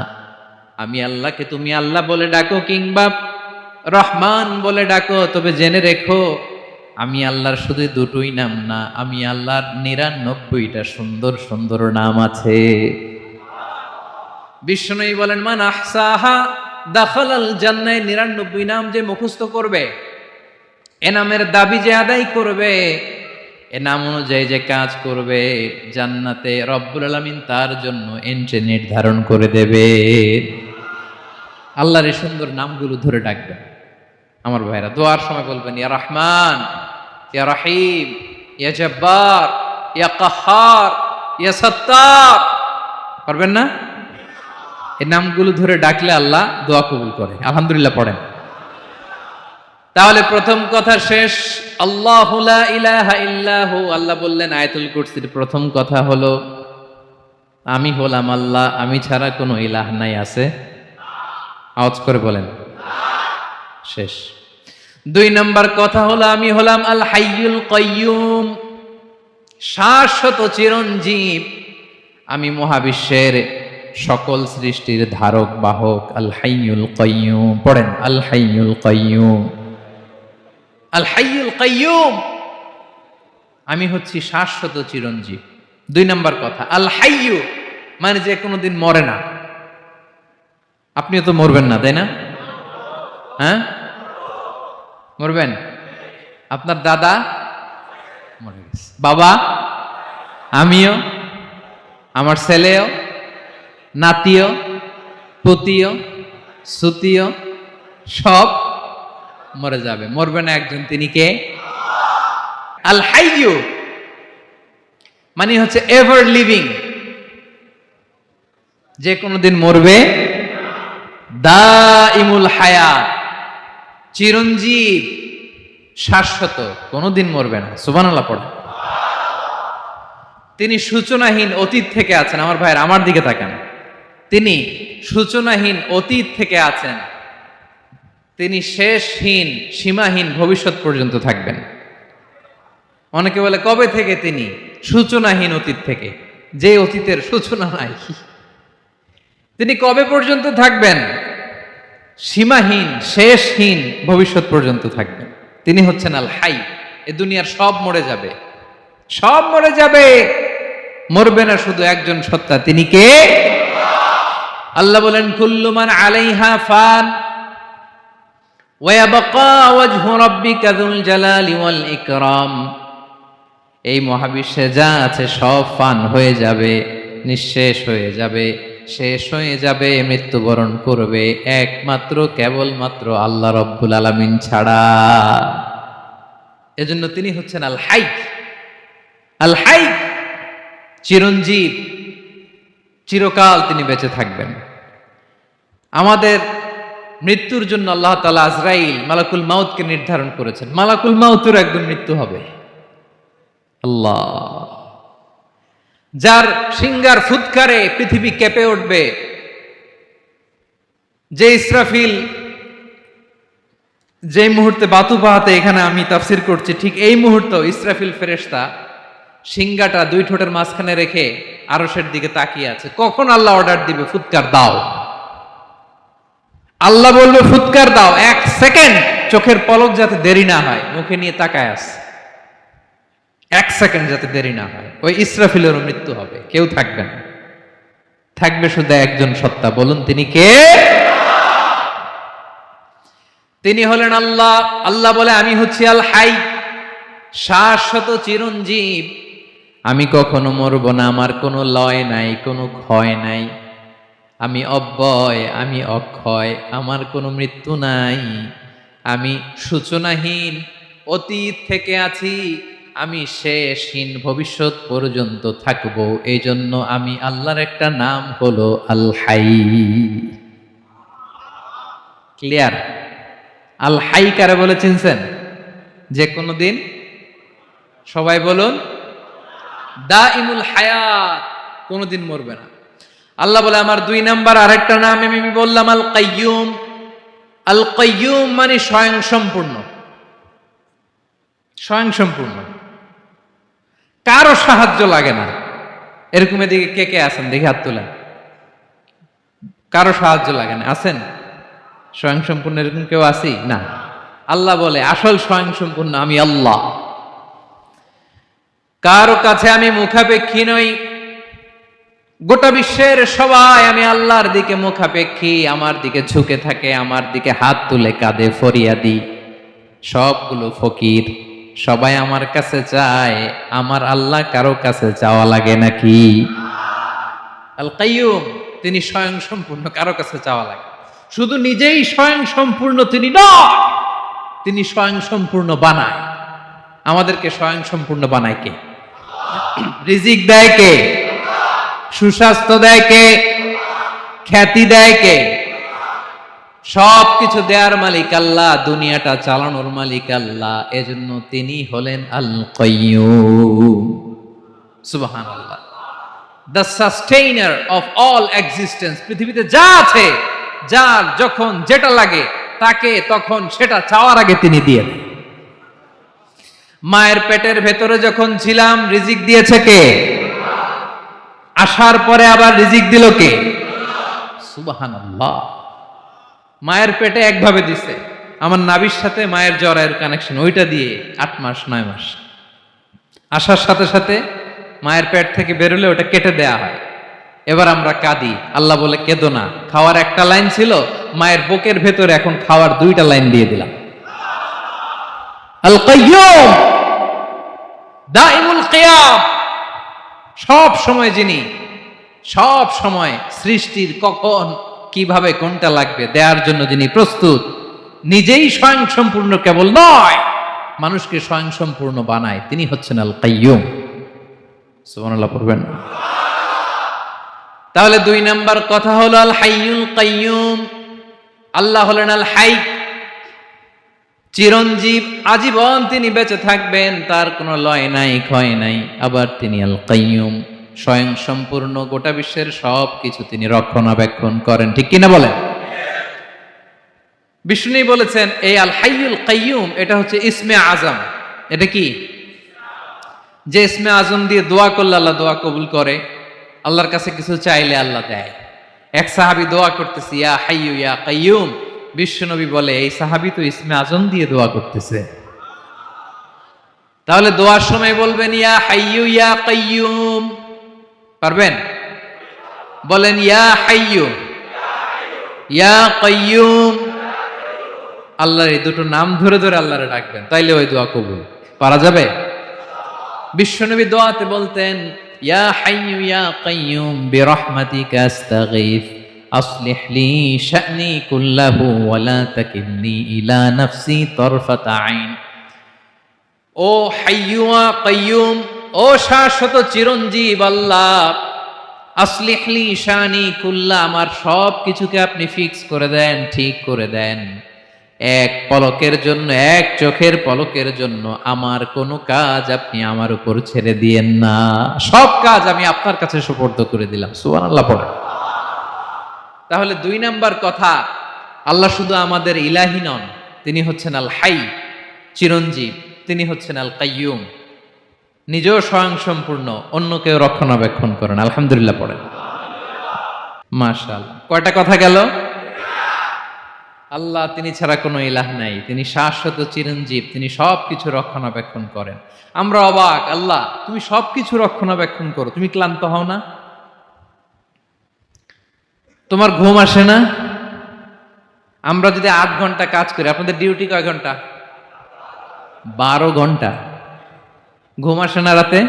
আমি আল্লাহকে তুমি আল্লাহ বলে ডাকো কিংবা রহমান বলে ডাকো, তবে জেনে রেখো আমি আল্লাহর শুধু দুটোই নাম না, আমি আল্লাহর ৯৯টা সুন্দর সুন্দর নাম আছে। বিষ্ণু বলেন, মান আহসাহা দাখালাল জান্নাহ। ৯৯ নাম যে মুখস্থ করবে, এ নামের দাবি যে আদায় করবে, এ নাম অনুযায়ী যে কাজ করবে, জান্নাতে রব্বুল আলামিন তার জন্য এন্ট্রি নির্ধারণ করে দেবে। আল্লাহর এই সুন্দর নামগুলো ধরে ডাকবেন। আমার ভাইরা, দোয়ার সময় বলবেন ইয়া রহমান, ইয়া রহিম, ইয়া জব্বার, ইয়া কাহ্হার, ইয়া সত্তার। পারবেন না? এই নামগুলো ধরে ডাকলে আল্লাহ দোয়া কবুল করে। আলহামদুলিল্লাহ পড়েন। তাহলে প্রথম কথা শেষ। আল্লাহু লা ইলাহা ইল্লাহু, আল্লাহ বললেন আয়াতুল কুরসির প্রথম কথা হলো আমি হলাম আল্লাহ, আমি ছাড়া কোনো ইলাহ নাই। আছে? আওয়াজ করে বলেন। শেষ। 2 নম্বর কথা হলো আমি হলাম আল হাইয়ুল কাইয়ুম, শাশ্বত চিরঞ্জীব। আমি মহাবিশ্বের সকল সৃষ্টির ধারক বাহক। আল হাইয়ুল কাইয়ুম পড়েন। আল হাইয়ুল কাইয়ুম, আল হাইয়ুল কাইয়ুম, আমি হচ্ছি শাশ্বত চিরঞ্জীব। 2 নম্বর কথা আল হাইয়ু মানে যে কোনোদিন মরে না। আপনিও তো মরবেন না, তাই না? হ্যাঁ, মরবেন। আপনার দাদা মরে গেছে, বাবা, আমিও, আমার ছেলেও, নাতিও, পুতিও, সুতিও সব মরে যাবে। মরবে না একজন, তিনি কে? আল হাইয়ু মানে হচ্ছে এভার লিভিং, যে কোনোদিন মরবে। দাইমুল হায়াত, চিরঞ্জীব, শাশ্বত, কোনোদিন মরবে না। সুবহানাল্লাহ পড়ে। তিনি সূচনাহীন অতীত থেকে আছেন। আমার ভাইয়ের আমার দিকে তাকান। তিনি সূচনাহীন অতীত থেকে আছেন। তিনি শেষহীন সীমাহীন ভবিষ্যৎ পর্যন্ত থাকবেন। অনেকে বলে কবে থেকে? তিনি সূচনাহীন অতীত থেকে, যে অতীতের সূচনা নাই। তিনি কবে পর্যন্ত থাকবেন? সীমাহীন শেষহীন ভবিষ্যৎ পর্যন্ত থাকবেন। তিনি হচ্ছেন আল হাই। এ দুনিয়ার সব মরে যাবে, সব মরে যাবে, মরবে না শুধু একজন সত্তা। তিনি কে? আল্লাহ বলেন কুল্লু মান আলাইহা ফান ওয়া ইয়াবকা ওয়াজহু রাব্বিকা যুল জালালি ওয়াল ইকরাম। এই মহাবিশ্বে যা আছে সব ফান হয়ে যাবে, নিঃশেষ হয়ে যাবে, শেষ হয়ে যাবে, মৃত্যুবরণ করবে, একমাত্র কেবলমাত্র আল্লাহ রব্বুল আলামিন ছাড়া। এজন্য তিনি হচ্ছেন আল হাই। আল হাই চিরঞ্জীব, চিরকাল তিনি বেঁচে থাকবেন। আমাদের মৃত্যুর জন্য আল্লাহ তাআলা আজরাইল মালাকুল মাউতকে নির্ধারণ করেছেন। মালাকুল মাউতের একদিন মৃত্যু হবে। আল্লাহ, যার সিংহার ফুৎকারে পৃথিবী কেঁপে উঠবে, যে ইসরাফিল যে মুহূর্তে বাতু পাহাতে এখানে আমি তাফসির করছি, ঠিক এই মুহূর্তে ইসরাফিল ফেরেশতা সিংহাটা 2 ঠোঁটের মাঝখানে রেখে আরশের দিকে তাকিয়ে আছে। কখন আল্লাহ অর্ডার দিবে ফুৎকার দাও, আল্লাহ বলবে ফুৎকার দাও, 1 সেকেন্ড চোখের পলক যাতে দেরি না হয়, মুখে নিয়ে তাকায় আছে, 1 সেকেন্ড যাতে দেরি না হয়। ওই ইসরাফিলেরও মৃত্যু হবে, কেউ থাকবে না, থাকবে শুধু একজন সত্তা। বলুন তিনি কে? তিনি হলেন আল্লাহ। আল্লাহ বলে আমি হচ্ছি আল হাই, শাশ্বত চিরঞ্জীব। আমি কখনো মরব না, আমার কোনো লয় নাই, কোনো ক্ষয় নাই। আমি অব্যয়, আমি অক্ষয়, আমার কোনো মৃত্যু নাই। আমি সূচনাহীন অতীত থেকে আছি, আমি শেষহীন ভবিষ্যৎ পর্যন্ত থাকবো। এই জন্য আমি আল্লাহর একটা নাম হলো আল হাই। ক্লিয়ার? আল হাই কারে বলে চিনছেন? যে কোনো দিন, সবাই বলুন, দাইমুল হায়াত, কোনোদিন মরবে না। আল্লাহ বলে আমার 2 নাম্বার আরেকটা নাম আমি বললাম আল কাইয়ুম। আল কাইয়ুম মানে স্বয়ং সম্পূর্ণ, স্বয়ং সম্পূর্ণ, কারো সাহায্য লাগে না। এরকম এদিকে কে কে আছেন দেখি হাত তোলেন। কারো সাহায্য লাগে না, আছেন? স্বয়ং সম্পূর্ণ এরকম কেউ আছি না? আল্লাহ বলে আসল স্বয়ং সম্পূর্ণ আমি আল্লাহ। কারো কাছে আমি মুখাপেক্ষী নই। গোটা বিশ্বের সবাই আমি আল্লাহর দিকে মুখাপেক্ষী, আমার দিকে ঝুঁকে থাকে, আমার দিকে হাত তুলে কাঁদে ফরিয়াদি। সবগুলো ফকির, সবাই আমার কাছে চায়। আমার আল্লাহ কারো কাছে চাওয়া লাগে নাকি? আল কাইয়ুম, তিনি স্বয়ং সম্পূর্ণ, কারো কাছে চাওয়া লাগে। শুধু নিজেই স্বয়ং সম্পূর্ণ তিনি নয়, তিনি স্বয়ং সম্পূর্ণ বানায়। আমাদেরকে স্বয়ং সম্পূর্ণ বানায় কে? রিজিক দেয় কে? সুস্বাস্থ্য দেয় কে? খ্যাতি দেয় কে? সবকিছু দেয়ার মালিক আল্লাহ, দুনিয়াটা চালানোর মালিক আল্লাহ। এজন্য তিনি হলেন আল কাইয়্যুম। সুবহানাল্লাহ। The sustainer of all existence. পৃথিবীতে যা আছে, যার যখন যেটা লাগে তাকে তখন সেটা চাওয়ার আগে তিনি দিয়ে দেন। মায়ের পেটের ভেতরে যখন ছিলাম রিজিক দিয়েছে কে? আসার পরে আবার রিজিক দিল কে? সুবহানাল্লাহ। মায়ের পেটে একভাবে দিছে, আমার নাভির সাথে মায়ের জরায়ুর কানেকশন, ওইটা দিয়ে 8 মাস 9 মাস আসার সাথে সাথে মায়ের পেট থেকে বেরোলে ওটা কেটে দেয়া হয়। এবার আমরা কাঁদি, আল্লাহ বলে কেঁদো না, খাওয়ার একটা লাইন ছিল, মায়ের বুকের ভেতরে এখন খাওয়ার 2টা লাইন দিয়ে দিলাম। আল কাইয়্যুম, দাইমুল কিয়াম, সব সময় যিনি, সব সময় সৃষ্টির কখন কিভাবে কোনটা লাগবে দেওয়ার জন্য যিনি প্রস্তুত, নিজেই স্বয়ং সম্পূর্ণ কেবল নয়, মানুষকে স্বয়ং সম্পূর্ণ বানায়, তিনি হচ্ছেন আল কাইয়্যুম। সুবহানাল্লাহ পড়বেন। তাহলে 2 নাম্বার কথা হলো আল হাইয়ুল কাইয়্যুম। আল্লাহ হলেন আল হাই, চিরঞ্জীব, আজীবন তিনি বেঁচে থাকবেন, তার কোনো লয় নাই ক্ষয় নাই। আবার তিনি আল কাইয়্যুম, স্বয়ং সম্পূর্ণ, গোটা বিশ্বের সব কিছু তিনি রক্ষণাবেক্ষণ করেন, ঠিক কিনা বলেন? বিষ্ণু বলেছেন এই আল হাইয়ুল কাইয়্যুম এটা হচ্ছে ইসমে আজম। এটা কি? যে ইসমে আজম দিয়ে দোয়া করলে আল্লাহ দোয়া কবুল করে, আল্লাহর কাছে কিছু চাইলে আল্লাহ দেয়। এক সাহাবী দোয়া করতেছে ইয়া হাইয়ু ইয়া কাইয়্যুম, বিশ্বনবী বলে এই সাহাবী তো ইসমে আজম দিয়ে দোয়া করতেছে। তাহলে দোয়ার সময় বলবেন ইয়া হাইয়ু ইয়া কাইয়্যুম, পারবেন? বলেন ইয়া হাইয়ু ইয়া কাইয়্যুম। আল্লাহর এই দুটো নাম ধরে ধরে আল্লাহরে ডাকবেন, তাইলে ওই দোয়া কবুল। পারা যাবে? বিশ্বনবী দোয়াতে বলতেন ইয়া হাইয়ু ইয়া কাইয়্যুম বিরহমাতিকা আস্তাগীথ আসলিহ লি শা'নি কুল্লাহু ওয়া লা তাকিলনি ইলা নাফসি তারফাতা আইন। ও হাইয়ু ওয়া কাইয়্যুম, ও শাশ্বত চিরঞ্জীব আল্লাহ, আসলিহ লি শা'নি কুল্লা, আমার সব কিছুকে আপনি ফিক্স করে দেন, ঠিক করে দেন। এক পলকের জন্য, এক চোখের পলকের জন্য আমার কোনো কাজ আপনি আমার উপর ছেড়ে দিয়েন না, সব কাজ আমি আপনার কাছে সুপর্দ করে দিলাম। সুবহানাল্লাহ পড়ে। তাহলে 2 নাম্বার কথা, আল্লাহ শুধু আমাদের ইলাহি নন, তিনি হচ্ছেন আল হাই, চিরঞ্জীব, তিনি হচ্ছেন আল কাইয়্যুম, নিজেও স্বয়ং সম্পূর্ণ, অন্যকেও রক্ষণাবেক্ষণ করেন। আলহামদুলিল্লাহ পড়েন। মাশাআল্লাহ। কয়টা কথা গেল? আল্লাহ তিনি ছাড়া কোনো ইলাহ নাই, তিনি শাশ্বত চিরঞ্জীব, তিনি সবকিছু রক্ষণাবেক্ষণ করেন। আমরা অবাক, আল্লাহ তুমি সবকিছু রক্ষণাবেক্ষণ করো, তুমি ক্লান্ত হও না? তোমার ঘুম আসে না? আমরা যদি 8 ঘন্টা কাজ করি, আপনাদের ডিউটি কয় ঘন্টা? 12 ঘন্টা। ঘুম আসে না রাতে?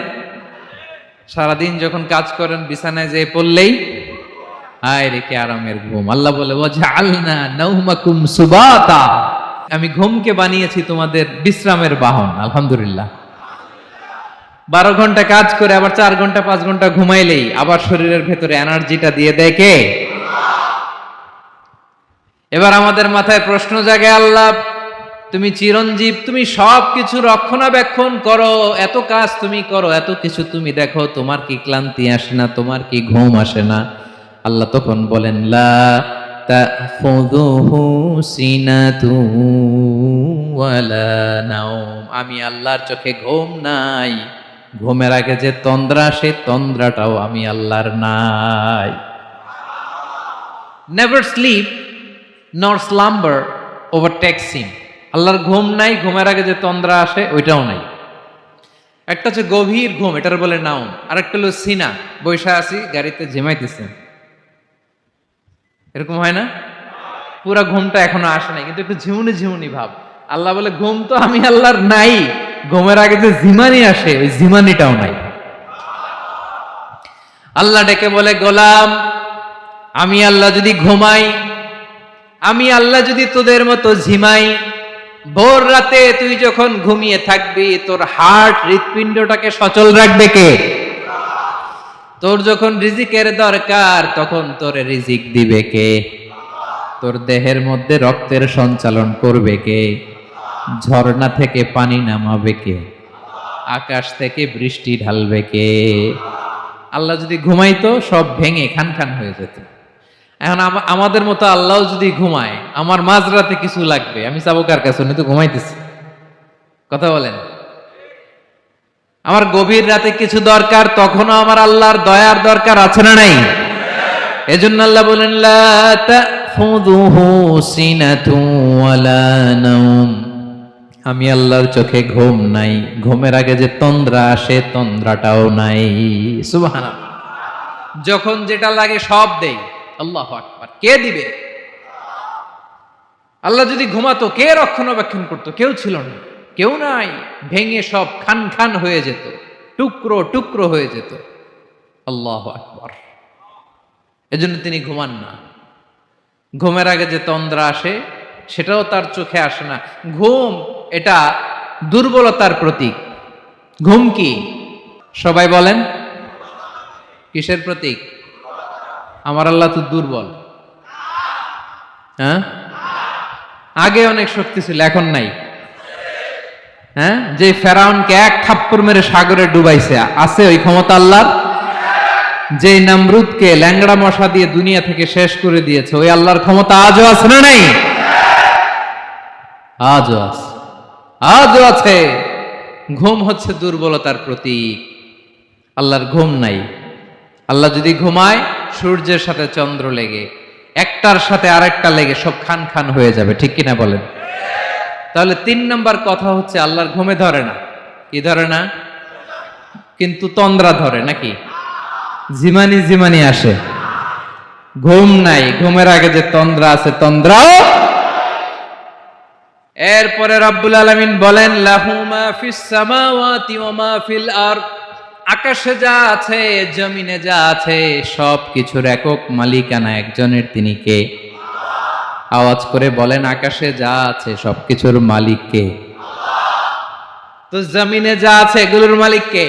সারাদিন যখন কাজ করেন বিছানায় যেয়ে পড়লেই হায় রে কি আরামের ঘুম। আল্লাহ বলে ওয়াজআলনা নাওমাকুম সুবাতা, আমি ঘুমকে বানিয়েছি তোমাদের বিশ্রামের বাহন। আলহামদুলিল্লাহ। 12 ঘন্টা কাজ করে আবার 4 ঘন্টা 5 ঘন্টা ঘুমাইলেই আবার শরীরের ভেতরে এনার্জিটা দিয়ে দেয় কে? এবার আমাদের মাথায় প্রশ্ন জাগে, আল্লাহ তুমি চিরঞ্জীব, তুমি সবকিছু রক্ষণাবেক্ষণ করো, এত কাজ তুমি করো, এত কিছু তুমি দেখো, তোমার কি ক্লান্তি আসে না? তোমার কি ঘুম আসে না? আল্লাহ তখন বলেন লা তাখুযুহু সিনাতু ওয়ালা নাওম, আমি আল্লাহর চোখে ঘুম নাই, ঘুমের আগে যে তন্দ্রা, সে তন্দ্রাটাও আমি আল্লাহর নাই। নেভার স্লিপ নর স্লাম্বার ওভারটেকস হিম। আল্লাহর ঘুম নাই, ঘুমের আগে যে তন্দ্রা আসে ওইটাও নাই। একটা হচ্ছে গভীর ঘুম, এটার বলে নাওম, আর একটা হলো সিনা, বৈশা আছি গাড়িতে ঝিমাইতেছেন, এরকম হয় না? পুরা ঘুমটা এখনো আসে নাই, কিন্তু একটু ঝিমুনি ঝিমুনি ভাব। আল্লাহ বলে ঘুম তো আমি আল্লাহর নাই, ঘুমের আগে যে ঝিমানি আসে ওই ঝিমানিটাও নাই। আল্লাহ ডেকে বলে গোলাম, আমি আল্লাহ যদি ঘুমাই, আমি আল্লাহ যদি তোদের মতো ঝিমাই, ভোর রাতে তুই যখন ঘুমিয়ে থাকবি, তোর হার্ট হৃৎপিণ্ডটাকে সচল রাখবে কে? তোর যখন রিজিকের দরকার, তখন তোর রিজিক দিবে কে? তোর দেহের মধ্যে রক্তের সঞ্চালন করবে কে? ঝর্ণা থেকে পানি নামাবে কে? আকাশ থেকে বৃষ্টি ঢালবে কে? আল্লাহ যদি ঘুমাইতো, সব ভেঙে খান খান হয়ে যেত। এখন আমাদের মতো আল্লাহ যদি ঘুমায়, আমার মাঝরাতে কিছু লাগবে, আমি যাবো কার কাছে? উনি তো ঘুমাইতেছি। কথা বলেন। আমার গভীর রাতে কিছু দরকার, তখনও আমার আল্লাহর দয়ার দরকার আছে না নাই? এজন্য আল্লাহ বলেন, লা তাখুযুহু সিনাতুন ওয়ালা নাওম। আমি আল্লাহর চোখে ঘুম নাই, ঘুমের আগে যে তন্দ্রা আসে, তন্দ্রাটাও নাই। সুবহানাল্লাহ। যখন যেটা লাগে সব দেই। আল্লাহু আকবার। কে দিবে? আল্লাহ যদি ঘুমাতো, কে রক্ষণাবেক্ষণ করতো? কেউ ছিল না, কেউ নাই। ভেঙে সব খান খান হয়ে যেত, টুকরো টুকরো হয়ে যেত। আল্লাহু আকবার। এজন্য তিনি ঘুমান না। ঘুমের আগে যে তন্দ্রা আসে, সেটাও তার চোখে আসে না। ঘুম এটা দুর্বলতার প্রতীক। ঘুম কি? সবাই বলেন, কিসের প্রতীক? আমার আল্লাহ তো দুর্বল। হ্যাঁ, আগে অনেক শক্তি ছিল, এখন নাই। হ্যাঁ, যে ফেরাউনকে এক থাপ্পড় মেরে সাগরে ডুবাইছে, আছে ওই ক্ষমতা আল্লাহর? যে নমরুদকে ল্যাংড়া মশা দিয়ে দুনিয়া থেকে শেষ করে দিয়েছে, ওই আল্লাহর ক্ষমতা আজও আছে না নাই? আজও আছে, আজও আছে। ঘুম হচ্ছে দুর্বলতার প্রতীক। আল্লাহর ঘুম নাই। আল্লাহ যদি ঘুমায়, সূর্যের সাথে চন্দ্র লেগে, একটার সাথে আরেকটা লেগে সব খান খান হয়ে যাবে। ঠিক কিনা বলেন? তাহলে 3 নম্বর কথা হচ্ছে, আল্লাহর ঘুমে ধরে না। কি ধরে না? কিন্তু তন্দ্রা ধরে নাকি? জিমানি জিমানি আসে। ঘুম নাই, ঘুমের আগে যে তন্দ্রা আছে, তন্দ্রাও। এরপরে রব্বুল আলামিন বলেন, লাহু মা ফিস সামাওয়াতি ওয়া মা ফিল আরদ। আকাশে যা আছে, জমিনে যা আছে, সব কিছুর একক মালিকানা একজনের। তিনি কে? আওয়াজ করে বলেন, আকাশে যা আছে সবকিছুর মালিক কে? তো জমিনে যা আছে এগুলোর মালিক কে?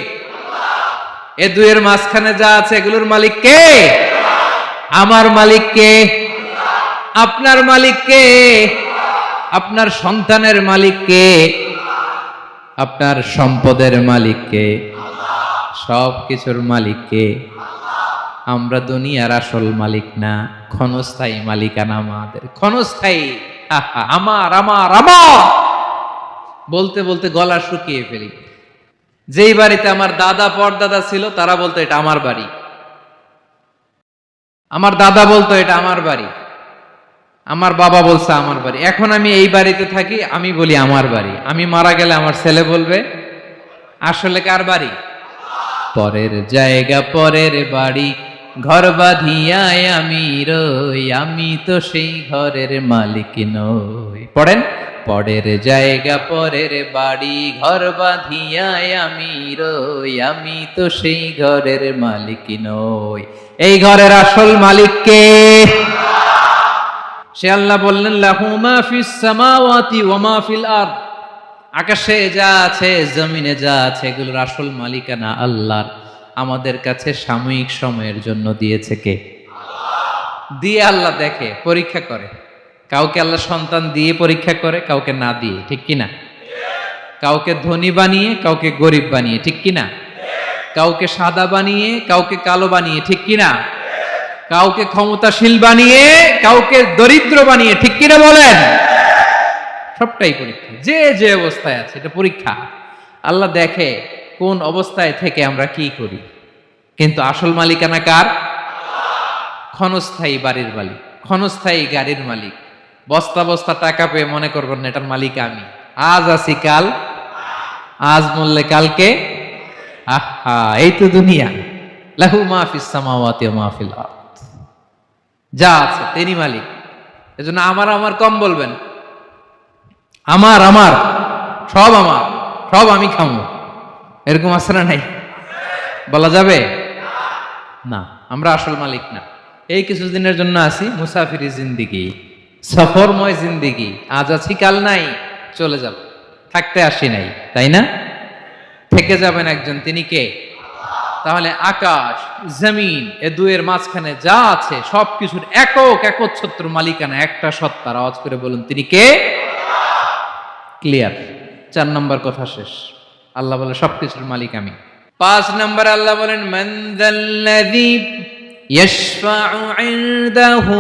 এ দুয়ের মাঝখানে যা আছে এগুলোর মালিক কে? আমার মালিক কে? আপনার মালিক কে? আপনার সন্তানের মালিক কে? আপনার সম্পদের মালিক কে? সব কিছুর মালিক কে? আমরা দুনিয়ার আসল মালিক না, ক্ষণস্থায়ী মালিকানা আমাদের। ক্ষণস্থায়ী। আমার আমার আমার বলতে বলতে গলা শুকিয়ে ফেলি। যেই বাড়িতে আমার দাদা পরদাদা ছিল, তারা বলতো এটা আমার বাড়ি। আমার দাদা বলতো এটা আমার বাড়ি, আমার বাবা বলছে আমার বাড়ি। এখন আমি এই বাড়িতে থাকি, আমি বলি আমার বাড়ি। আমি মারা গেলে আমার ছেলে বলবে আসলে কার বাড়ি? পরের জায়গা পরের বাড়ি, ঘর বাঁধিয়ায় আমি রই, আমি তো সেই ঘরের মালিক নই। পড়েন, পরের জায়গা পরের বাড়ি, ঘর বাঁধিয়ায় আমি রই, আমি তো সেই ঘরের মালিক নই। এই ঘরের আসল মালিক কে? সে আল্লাহ বললেন, লাহু মা ফিস সামাওয়াতি ওয়া মা ফিল আরদ। আকাশে যা আছে, জমিনে যা আছে, এগুলোর আসল মালিকানা আল্লাহর। আমাদের কাছে সাময়িক সময়ের জন্য দিয়েছে কে? দিয়ে আল্লাহ দেখে, পরীক্ষা করে। কাউকে আল্লাহ সন্তান দিয়ে পরীক্ষা করে, কাউকে না দিয়ে। ঠিক কিনা? কাউকে ধনী বানিয়ে, কাউকে গরিব বানিয়ে। ঠিক কিনা? কাউকে সাদা বানিয়ে, কাউকে কালো বানিয়ে। ঠিক কিনা? কাউকে ক্ষমতাশীল বানিয়ে, কাউকে দরিদ্র বানিয়ে। ঠিক কিনা বলেন? সবটাই পরীক্ষা। যে যে অবস্থায় আছে, এটা পরীক্ষা। আল্লাহ দেখে কোন অবস্থায় থেকে আমরা কি করি। কিন্তু আসল মালিকানা কার? ক্ষণস্থায়ী বাড়ির মালিক, ক্ষণস্থায়ী গাড়ির মালিক। বস্তা বস্তা টাকা পেয়ে মনে করবেন না এটার মালিক আমি। আজ আছি কাল, আজ মরলে কালকে। আহা, এই তো দুনিয়া। লাহু মা ফিস সামাওয়াতি ওয়া মা ফিল আরদ। যা আছে তিনি মালিক। এজন্য আমার আমার কম বলবেন। আমার আমার সব আমার, সব আমি খামো, এরকম আছে না নাই? বলা যাবে না। আমরা আসল মালিক না। এই কিছুদিনের জন্য আছি, মুসাফিরি জিন্দিগি, সফরময় জিন্দিগি। আজ আছি কাল নাই। চলে যাব, থাকতে আসি নাই, তাই না? থেকে যাবেন একজন, তিনি কে? তাহলে আকাশ জমিন এ দুয়ের মাঝখানে যা আছে সবকিছুর একক একচ্ছত্র মালিকানা একটা সত্তার। আওয়াজ করে বলুন, তিনি কে? ক্লিয়ার। 4 নম্বর কথা শেষ। আল্লাহ বলে সবকিছুর মালিক আমি। 5 নম্বর আল্লাহ বলেন, মান যাল্লাযী ইয়াশফাউ ইনদাহু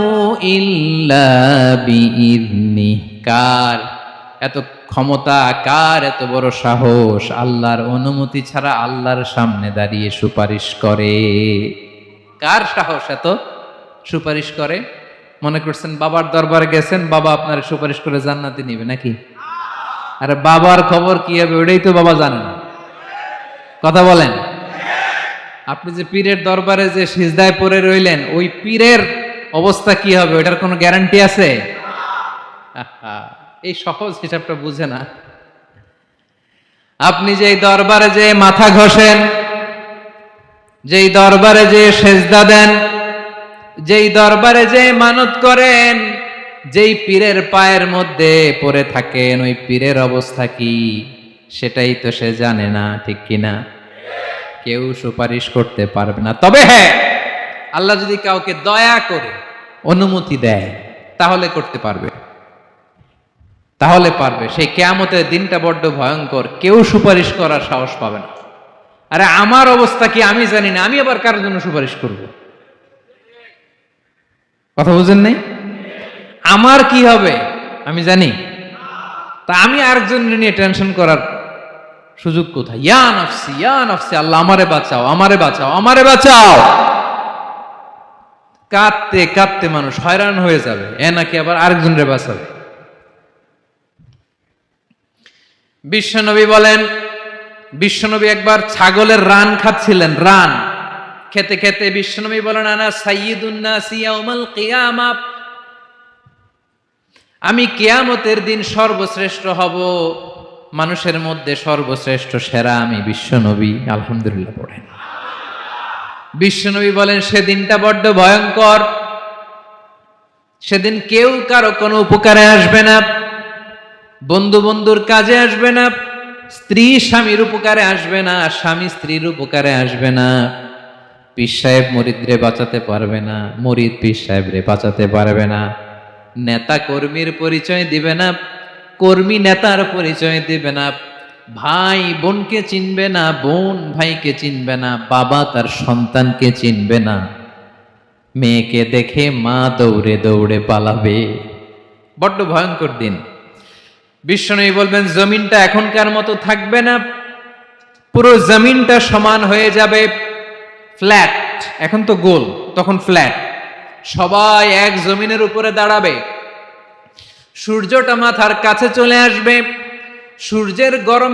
ইল্লা বিইذনিহি। কার এত ক্ষমতা, কার এত বড় সাহস আল্লাহর অনুমতি ছাড়া আল্লাহর সামনে দাঁড়িয়ে সুপারিশ করে? কার সাহস এত সুপারিশ করে? মনে করছেন বাবার দরবারে গেছেন, বাবা আপনার সুপারিশ করে জান্নাতে নিবে নাকি? আরে বাবার খবর কি হবে ওটাই তো বাবা জানে না। কথা বলেন। আপনি যে পীরের দরবারে যে সিজদায় পড়ে রইলেন, ওই পীরের অবস্থা কি হবে ওটার কোনো গ্যারান্টি আছে? এই সহজ হিসাবটা বুঝে না। আপনি যেই দরবারে যে মাথা ঘষেন, যেই দরবারে যে সেজদা দেন, যেই দরবারে যে মানত করেন, যেই পীরের পায়ের মধ্যে পড়ে থাকেন, ওই পীরের অবস্থা কি সেটাই তো সে জানে না, ঠিক কিনা? কেউ সুপারিশ করতে পারবে না। তবে হ্যাঁ, আল্লাহ যদি কাউকে দয়া করে অনুমতি দেয় তাহলে করতে পারবে, তাহলে পারবে। সেই কিয়ামতের দিনটা বড্ড ভয়ঙ্কর, কেউ সুপারিশ করার সাহস পাবে না। আরে আমার অবস্থা কি আমি জানি না, আমি আবার কারোর জন্য সুপারিশ করব? কথা বুঝেন নাই? আমার কি হবে আমি জানি, তা আমি আরেকজনের নিয়ে টেনশন করার সুযোগ কোথায়? ইয়া নাফসি ইয়া নাফসি, আল্লাহ আমারে বাঁচাও, আমারে বাঁচাও, আমারে বাঁচাও। কাঁদতে কাঁদতে মানুষ হয়রান হয়ে যাবে, এ নাকি আবার আরেকজনের বাঁচাবে। বিশ্বনবী বলেন, বিশ্বনবী একবার ছাগলের রান খাচ্ছিলেন, রান খেতে খেতে বিশ্বনবী বলেন, আনা সাইয়্যিদুন নাসি ইয়াউমাল কিয়ামা, আমি কিয়ামতের দিন সর্বশ্রেষ্ঠ হব, মানুষের মধ্যে সর্বশ্রেষ্ঠ সেরা আমি বিশ্বনবী। আলহামদুলিল্লাহ পড়েন। বিশ্বনবী বলেন, সেদিনটা বড্ড ভয়ঙ্কর, সেদিন কেউ কারো কোনো উপকারে আসবে না, বন্ধু বন্ধুর কাজে আসবে না, স্ত্রী স্বামীর উপকারে আসবে না, স্বামী স্ত্রীর উপকারে আসবে না, পীর সাহেব মুরিদরে বাঁচাতে পারবে না, মুরিদ পীর সাহেবরে বাঁচাতে পারবে না, নেতা কর্মীর পরিচয় দিবে না, কর্মী নেতার পরিচয় দিবে না, ভাই বোনকে চিনবে না, বোন ভাইকে চিনবে না, বাবা তার সন্তানকে চিনবে না, মেয়েকে দেখে মা দৌড়ে দৌড়ে পালাবে। বড্ড ভয়ঙ্কর দিন। বিশ্বনবী বলবেন, জমিনটা এখনকার মতো থাকবে না, পুরো জমিনটা সমান হয়ে যাবে, ফ্ল্যাট। এখন তো গোল, তখন ফ্ল্যাট। সবাই এক জমিনের উপরে দাঁড়াবে, সূর্যটা মাথার কাছে চলে আসবে, সূর্যের গরম